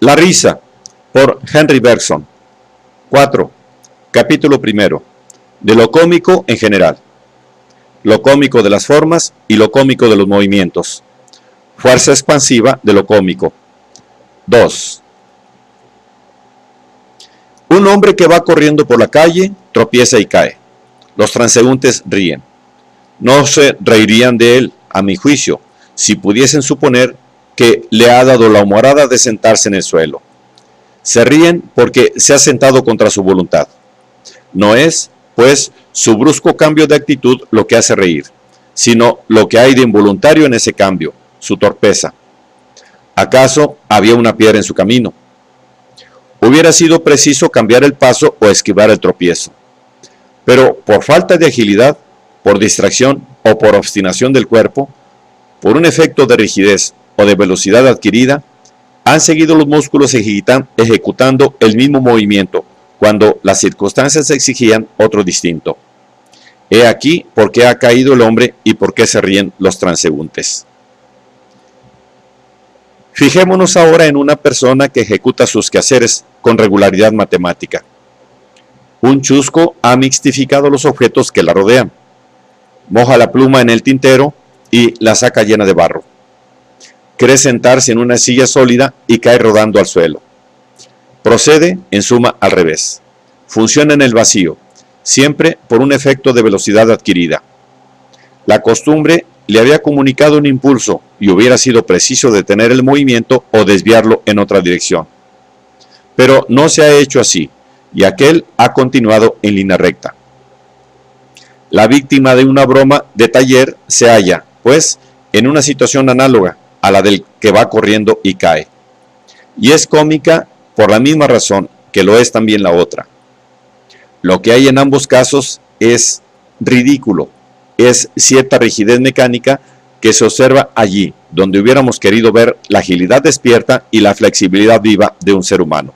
La risa, por Henry Bergson. 4. Capítulo primero. De lo cómico en general. Lo cómico de las formas y lo cómico de los movimientos. Fuerza expansiva de lo cómico. 2. Un hombre que va corriendo por la calle tropieza y cae. Los transeúntes ríen. No se reirían de él, a mi juicio, si pudiesen suponer que le ha dado la humorada de sentarse en el suelo. Se ríen porque se ha sentado contra su voluntad. No es, pues, su brusco cambio de actitud lo que hace reír, sino lo que hay de involuntario en ese cambio, su torpeza. ¿Acaso había una piedra en su camino? Hubiera sido preciso cambiar el paso o esquivar el tropiezo. Pero por falta de agilidad, por distracción o por obstinación del cuerpo, por un efecto de rigidez o de velocidad adquirida, han seguido los músculos ejecutando el mismo movimiento cuando las circunstancias exigían otro distinto. He aquí por qué ha caído el hombre y por qué se ríen los transeúntes. Fijémonos ahora en una persona que ejecuta sus quehaceres con regularidad matemática. Un chusco ha mixtificado los objetos que la rodean. Moja la pluma en el tintero y la saca llena de barro. Cree sentarse en una silla sólida y cae rodando al suelo. Procede, en suma, al revés. Funciona en el vacío, siempre por un efecto de velocidad adquirida. La costumbre le había comunicado un impulso y hubiera sido preciso detener el movimiento o desviarlo en otra dirección. Pero no se ha hecho así, y aquel ha continuado en línea recta. La víctima de una broma de taller se halla, pues, en una situación análoga a la del que va corriendo y cae. Y es cómica por la misma razón que lo es también la otra. Lo que hay en ambos casos es ridículo, es cierta rigidez mecánica que se observa allí, donde hubiéramos querido ver la agilidad despierta y la flexibilidad viva de un ser humano.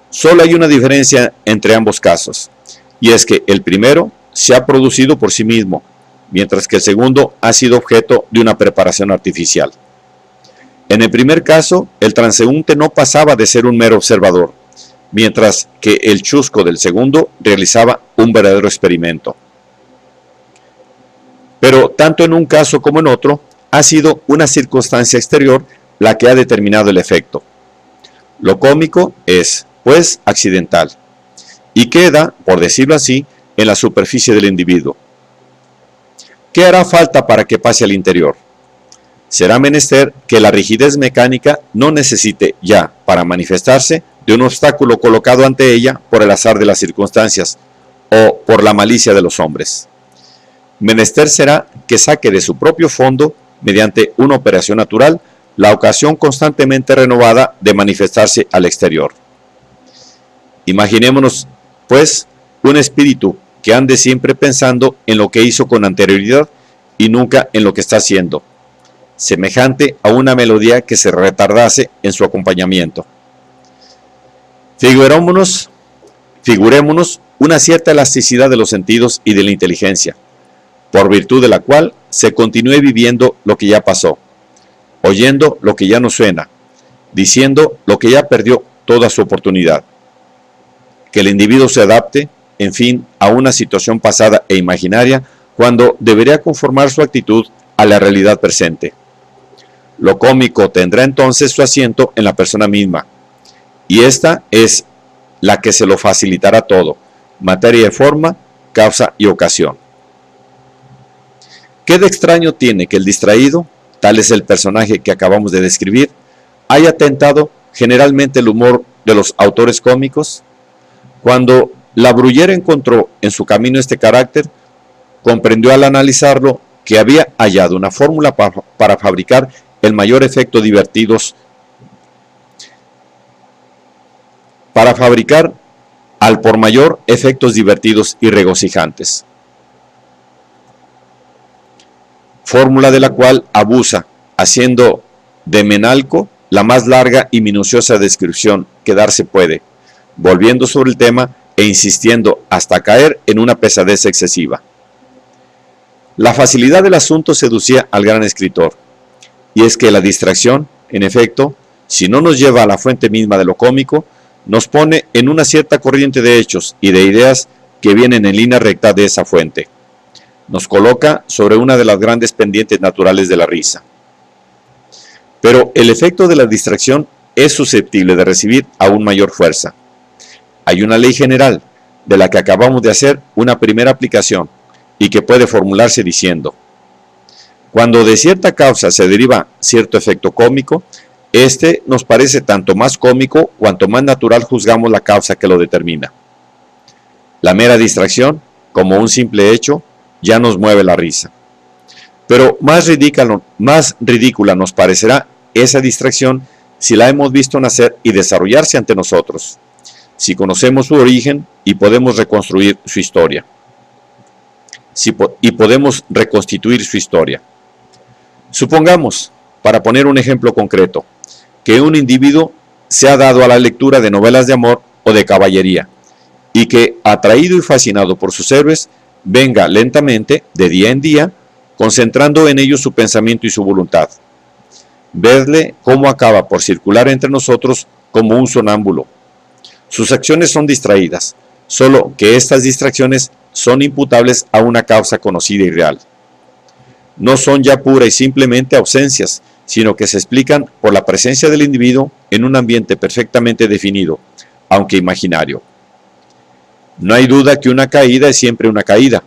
Solo hay una diferencia entre ambos casos, y es que el primero se ha producido por sí mismo, mientras que el segundo ha sido objeto de una preparación artificial. En el primer caso, el transeúnte no pasaba de ser un mero observador, mientras que el chusco del segundo realizaba un verdadero experimento. Pero tanto en un caso como en otro, ha sido una circunstancia exterior la que ha determinado el efecto. Lo cómico es, pues, accidental, y queda, por decirlo así, en la superficie del individuo. ¿Qué hará falta para que pase al interior? Será menester que la rigidez mecánica no necesite ya, para manifestarse, de un obstáculo colocado ante ella por el azar de las circunstancias o por la malicia de los hombres. Menester será que saque de su propio fondo, mediante una operación natural, la ocasión constantemente renovada de manifestarse al exterior. Imaginémonos, pues, un espíritu que ande siempre pensando en lo que hizo con anterioridad y nunca en lo que está haciendo, semejante a una melodía que se retardase en su acompañamiento. Figurémonos una cierta elasticidad de los sentidos y de la inteligencia, por virtud de la cual se continúe viviendo lo que ya pasó, oyendo lo que ya no suena, diciendo lo que ya perdió toda su oportunidad. Que el individuo se adapte, en fin, a una situación pasada e imaginaria, cuando debería conformar su actitud a la realidad presente. Lo cómico tendrá entonces su asiento en la persona misma, y esta es la que se lo facilitará todo, materia de forma, causa y ocasión. ¿Qué de extraño tiene que el distraído, tal es el personaje que acabamos de describir, haya tentado generalmente el humor de los autores cómicos? Cuando la Bruyère encontró en su camino este carácter, comprendió al analizarlo que había hallado una fórmula para fabricar el mayor efecto divertidos, para fabricar al por mayor efectos divertidos y regocijantes. Fórmula de la cual abusa, haciendo de Menalco la más larga y minuciosa descripción que darse puede, volviendo sobre el tema e insistiendo hasta caer en una pesadez excesiva. La facilidad del asunto seducía al gran escritor, y es que la distracción, en efecto, si no nos lleva a la fuente misma de lo cómico, nos pone en una cierta corriente de hechos y de ideas que vienen en línea recta de esa fuente. Nos coloca sobre una de las grandes pendientes naturales de la risa. Pero el efecto de la distracción es susceptible de recibir aún mayor fuerza. Hay una ley general de la que acabamos de hacer una primera aplicación y que puede formularse diciendo: cuando de cierta causa se deriva cierto efecto cómico, este nos parece tanto más cómico cuanto más natural juzgamos la causa que lo determina. La mera distracción, como un simple hecho, ya nos mueve la risa. Pero más ridícula nos parecerá esa distracción si la hemos visto nacer y desarrollarse ante nosotros, si conocemos su origen y podemos reconstruir su historia. Y podemos reconstituir su historia. Supongamos, para poner un ejemplo concreto, que un individuo se ha dado a la lectura de novelas de amor o de caballería, y que, atraído y fascinado por sus héroes, venga lentamente, de día en día, concentrando en ellos su pensamiento y su voluntad. Vedle cómo acaba por circular entre nosotros como un sonámbulo. Sus acciones son distraídas, solo que estas distracciones son imputables a una causa conocida y real. No son ya pura y simplemente ausencias, sino que se explican por la presencia del individuo en un ambiente perfectamente definido, aunque imaginario. No hay duda que una caída es siempre una caída,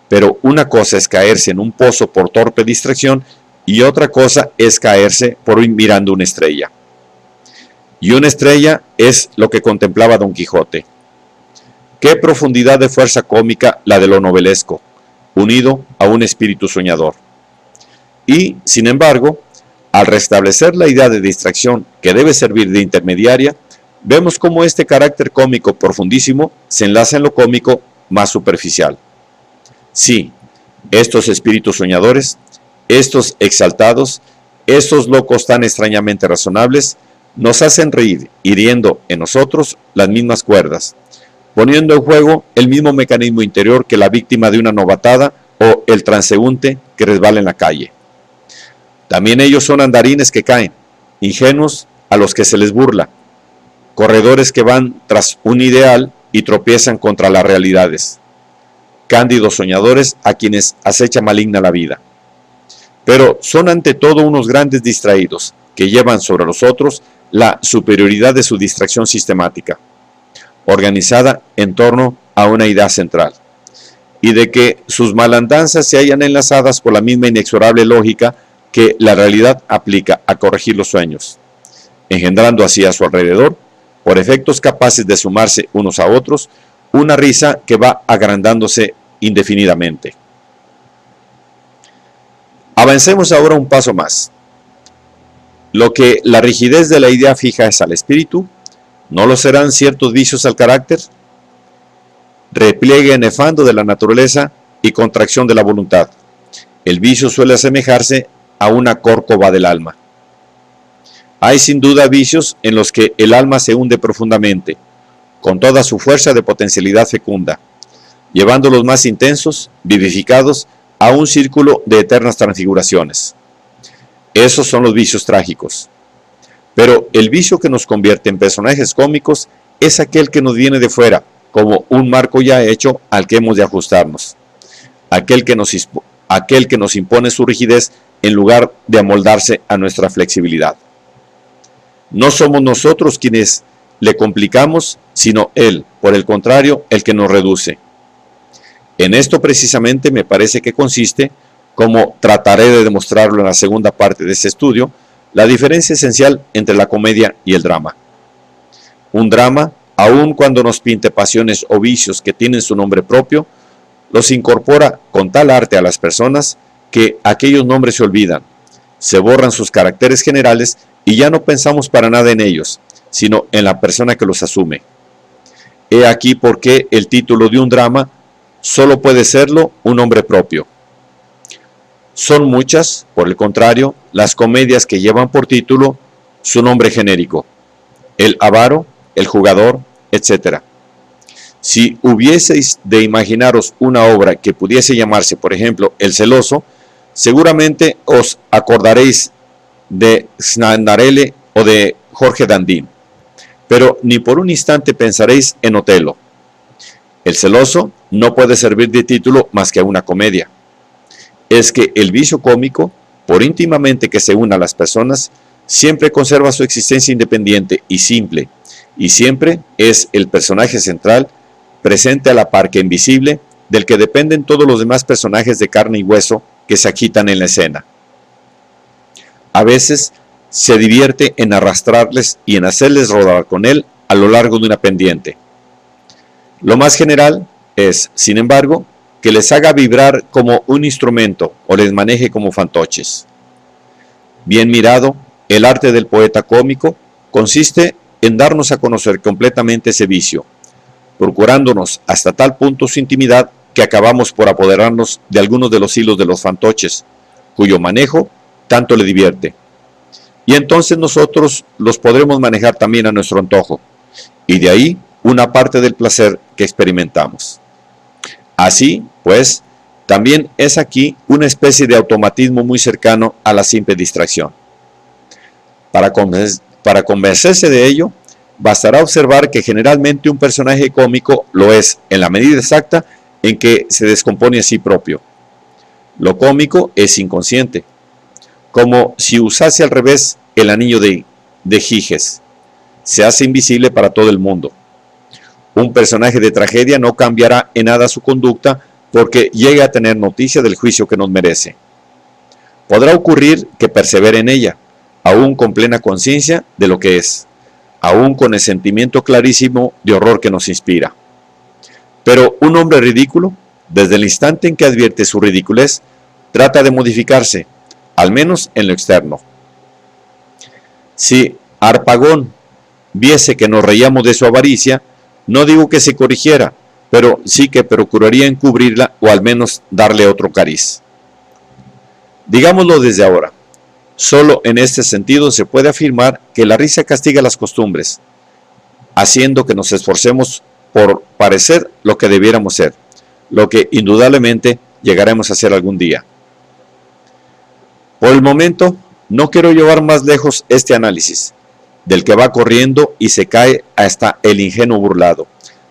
pero una cosa es caerse en un pozo por torpe distracción y otra cosa es caerse por mirando una estrella. Y una estrella es lo que contemplaba Don Quijote. Qué profundidad de fuerza cómica la de lo novelesco, unido a un espíritu soñador. Y, sin embargo, al restablecer la idea de distracción que debe servir de intermediaria, vemos cómo este carácter cómico profundísimo se enlaza en lo cómico más superficial. Sí, estos espíritus soñadores, estos exaltados, estos locos tan extrañamente razonables, nos hacen reír, hiriendo en nosotros las mismas cuerdas, poniendo en juego el mismo mecanismo interior que la víctima de una novatada o el transeúnte que resbala en la calle. También ellos son andarines que caen, ingenuos a los que se les burla, corredores que van tras un ideal y tropiezan contra las realidades, cándidos soñadores a quienes acecha maligna la vida. Pero son ante todo unos grandes distraídos que llevan sobre los otros la superioridad de su distracción sistemática, organizada en torno a una idea central, y de que sus malandanzas se hallan enlazadas por la misma inexorable lógica que la realidad aplica a corregir los sueños, engendrando así a su alrededor, por efectos capaces de sumarse unos a otros, una risa que va agrandándose indefinidamente. Avancemos ahora un paso más. Lo que la rigidez de la idea fija es al espíritu, ¿no lo serán ciertos vicios al carácter? Repliegue nefando de la naturaleza y contracción de la voluntad. El vicio suele asemejarse a una córcova del alma. Hay sin duda vicios en los que el alma se hunde profundamente, con toda su fuerza de potencialidad fecunda, llevando los más intensos, vivificados, a un círculo de eternas transfiguraciones. Esos son los vicios trágicos. Pero el vicio que nos convierte en personajes cómicos es aquel que nos viene de fuera, como un marco ya hecho al que hemos de ajustarnos. Aquel que nos impone su rigidez en lugar de amoldarse a nuestra flexibilidad. No somos nosotros quienes le complicamos, sino él, por el contrario, el que nos reduce. En esto precisamente me parece que consiste, como trataré de demostrarlo en la segunda parte de este estudio, la diferencia esencial entre la comedia y el drama. Un drama, aun cuando nos pinte pasiones o vicios que tienen su nombre propio, los incorpora con tal arte a las personas que aquellos nombres se olvidan, se borran sus caracteres generales y ya no pensamos para nada en ellos, sino en la persona que los asume. He aquí por qué el título de un drama solo puede serlo un nombre propio. Son muchas, por el contrario, las comedias que llevan por título su nombre genérico: el avaro, el jugador, etc. Si hubieseis de imaginaros una obra que pudiese llamarse, por ejemplo, El celoso, seguramente os acordaréis de Sganarelle o de Jorge Dandín, pero ni por un instante pensaréis en Otelo. El celoso no puede servir de título más que a una comedia. Es que el vicio cómico, por íntimamente que se una a las personas, siempre conserva su existencia independiente y simple, y siempre es el personaje central, presente a la par que invisible, del que dependen todos los demás personajes de carne y hueso que se agitan en la escena. A veces se divierte en arrastrarles y en hacerles rodar con él a lo largo de una pendiente. Lo más general es, sin embargo, que les haga vibrar como un instrumento o les maneje como fantoches. Bien mirado, el arte del poeta cómico consiste en darnos a conocer completamente ese vicio, procurándonos hasta tal punto su intimidad que acabamos por apoderarnos de algunos de los hilos de los fantoches, cuyo manejo tanto le divierte. Y entonces nosotros los podremos manejar también a nuestro antojo, y de ahí una parte del placer que experimentamos. Así, pues, también es aquí una especie de automatismo muy cercano a la simple distracción. Para convencerse de ello, bastará observar que generalmente un personaje cómico lo es en la medida exacta en que se descompone a sí propio. Lo cómico es inconsciente, como si usase al revés el anillo de Giges. Se hace invisible para todo el mundo. Un personaje de tragedia no cambiará en nada su conducta porque llegue a tener noticia del juicio que nos merece. Podrá ocurrir que persevere en ella, aún con plena conciencia de lo que es, aún con el sentimiento clarísimo de horror que nos inspira. Pero un hombre ridículo, desde el instante en que advierte su ridiculez, trata de modificarse, al menos en lo externo. Si Harpagón viese que nos reíamos de su avaricia, no digo que se corrigiera, pero sí que procuraría encubrirla o al menos darle otro cariz. Digámoslo desde ahora, solo en este sentido se puede afirmar que la risa castiga las costumbres, haciendo que nos esforcemos por parecer lo que debiéramos ser, lo que indudablemente llegaremos a ser algún día. Por el momento, no quiero llevar más lejos este análisis, del que va corriendo y se cae hasta el ingenuo burlado,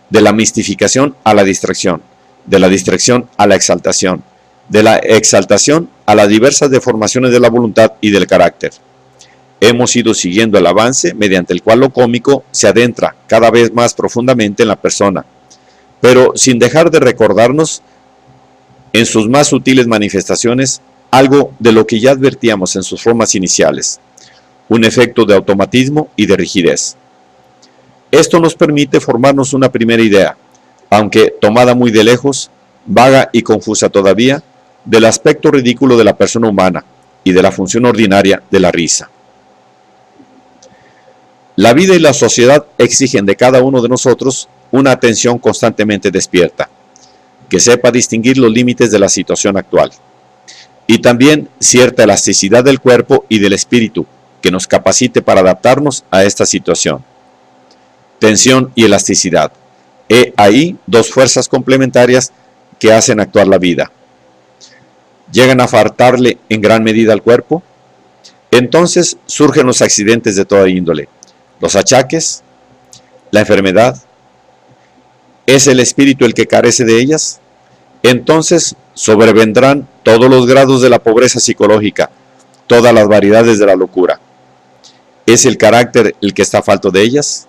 de la mistificación a la distracción, de la distracción a la exaltación, de la exaltación a las diversas deformaciones de la voluntad y del carácter. Hemos ido siguiendo el avance mediante el cual lo cómico se adentra cada vez más profundamente en la persona, pero sin dejar de recordarnos en sus más sutiles manifestaciones algo de lo que ya advertíamos en sus formas iniciales, un efecto de automatismo y de rigidez. Esto nos permite formarnos una primera idea, aunque tomada muy de lejos, vaga y confusa todavía, del aspecto ridículo de la persona humana y de la función ordinaria de la risa. La vida y la sociedad exigen de cada uno de nosotros una atención constantemente despierta, que sepa distinguir los límites de la situación actual, y también cierta elasticidad del cuerpo y del espíritu que nos capacite para adaptarnos a esta situación. Tensión y elasticidad. He ahí dos fuerzas complementarias que hacen actuar la vida. Llegan a faltarle en gran medida al cuerpo, entonces surgen los accidentes de toda índole, los achaques, la enfermedad. ¿Es el espíritu el que carece de ellas? Entonces sobrevendrán todos los grados de la pobreza psicológica, todas las variedades de la locura. ¿Es el carácter el que está falto de ellas?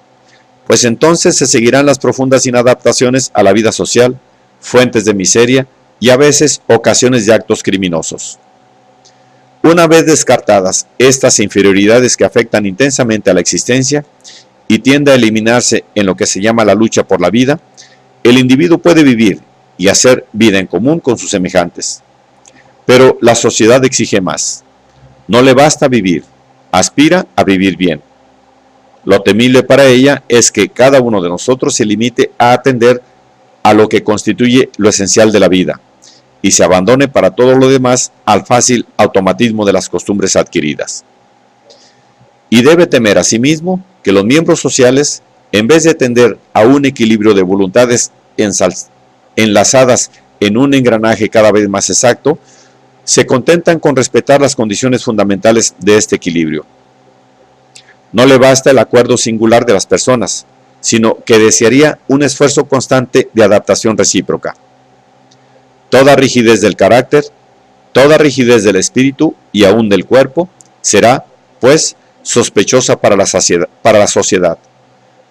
Pues entonces se seguirán las profundas inadaptaciones a la vida social, fuentes de miseria y a veces ocasiones de actos criminosos. Una vez descartadas estas inferioridades que afectan intensamente a la existencia y tiende a eliminarse en lo que se llama la lucha por la vida, el individuo puede vivir y hacer vida en común con sus semejantes. Pero la sociedad exige más. No le basta vivir, aspira a vivir bien. Lo temible para ella es que cada uno de nosotros se limite a atender a lo que constituye lo esencial de la vida y se abandone para todo lo demás al fácil automatismo de las costumbres adquiridas. Y debe temer asimismo que los miembros sociales, en vez de tender a un equilibrio de voluntades enlazadas en un engranaje cada vez más exacto, se contentan con respetar las condiciones fundamentales de este equilibrio. No le basta el acuerdo singular de las personas, sino que desearía un esfuerzo constante de adaptación recíproca. Toda rigidez del carácter, toda rigidez del espíritu y aún del cuerpo será, pues, sospechosa para la sociedad,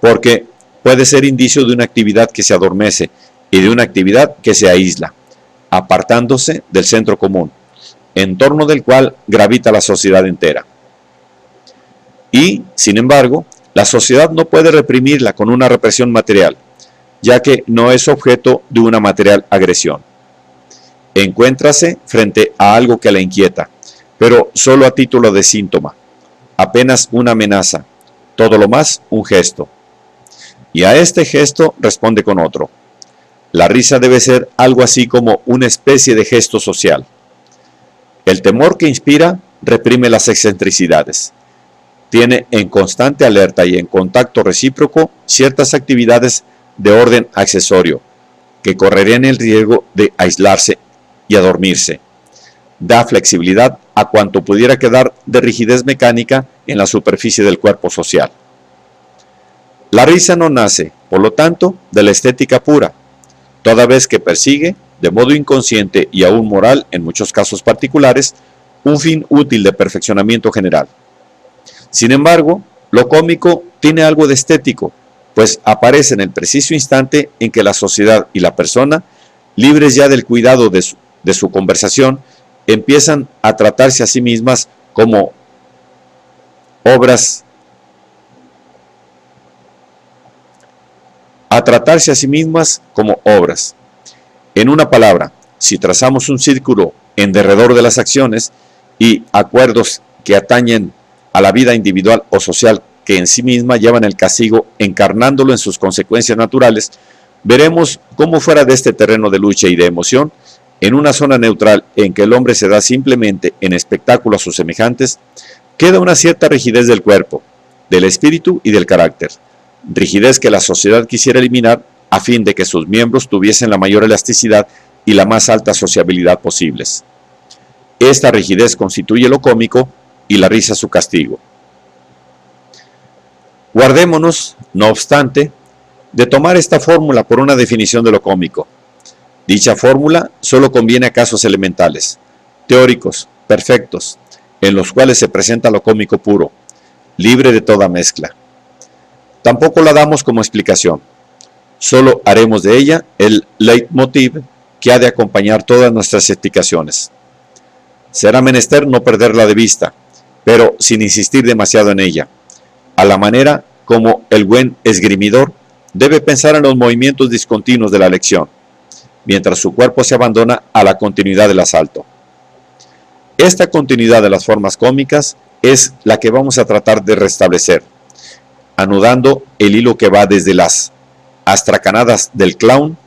porque puede ser indicio de una actividad que se adormece y de una actividad que se aísla, apartándose del centro común, en torno del cual gravita la sociedad entera. Y, sin embargo, la sociedad no puede reprimirla con una represión material, ya que no es objeto de una material agresión. Encuéntrase frente a algo que la inquieta, pero solo a título de síntoma, apenas una amenaza, todo lo más un gesto. Y a este gesto responde con otro. La risa debe ser algo así como una especie de gesto social. El temor que inspira reprime las excentricidades. Tiene en constante alerta y en contacto recíproco ciertas actividades de orden accesorio, que correrían el riesgo de aislarse y adormirse. Da flexibilidad a cuanto pudiera quedar de rigidez mecánica en la superficie del cuerpo social. La risa no nace, por lo tanto, de la estética pura, toda vez que persigue, de modo inconsciente y aún moral en muchos casos particulares, un fin útil de perfeccionamiento general. Sin embargo, lo cómico tiene algo de estético, pues aparece en el preciso instante en que la sociedad y la persona, libres ya del cuidado de su conversación, empiezan a tratarse a sí mismas como obras, En una palabra, si trazamos un círculo en derredor de las acciones y acuerdos que atañen a la vida individual o social que en sí misma llevan el castigo encarnándolo en sus consecuencias naturales, veremos cómo fuera de este terreno de lucha y de emoción, en una zona neutral en que el hombre se da simplemente en espectáculo a sus semejantes, queda una cierta rigidez del cuerpo, del espíritu y del carácter, rigidez que la sociedad quisiera eliminar a fin de que sus miembros tuviesen la mayor elasticidad y la más alta sociabilidad posibles. Esta rigidez constituye lo cómico y la risa su castigo. Guardémonos, no obstante, de tomar esta fórmula por una definición de lo cómico. Dicha fórmula solo conviene a casos elementales, teóricos, perfectos, en los cuales se presenta lo cómico puro, libre de toda mezcla. Tampoco la damos como explicación, solo haremos de ella el leitmotiv que ha de acompañar todas nuestras explicaciones. Será menester no perderla de vista, pero sin insistir demasiado en ella, a la manera como el buen esgrimidor debe pensar en los movimientos discontinuos de la lección, mientras su cuerpo se abandona a la continuidad del asalto. Esta continuidad de las formas cómicas es la que vamos a tratar de restablecer, anudando el hilo que va desde las astracanadas del clown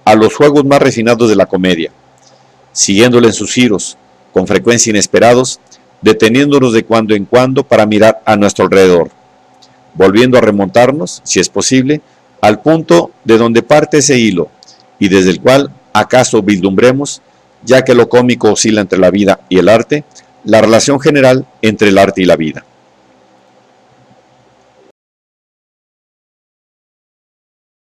a los juegos más refinados de la comedia, siguiéndole en sus giros, con frecuencia inesperados, deteniéndonos de cuando en cuando para mirar a nuestro alrededor, volviendo a remontarnos, si es posible, al punto de donde parte ese hilo, y desde el cual acaso vislumbremos, ya que lo cómico oscila entre la vida y el arte, la relación general entre el arte y la vida.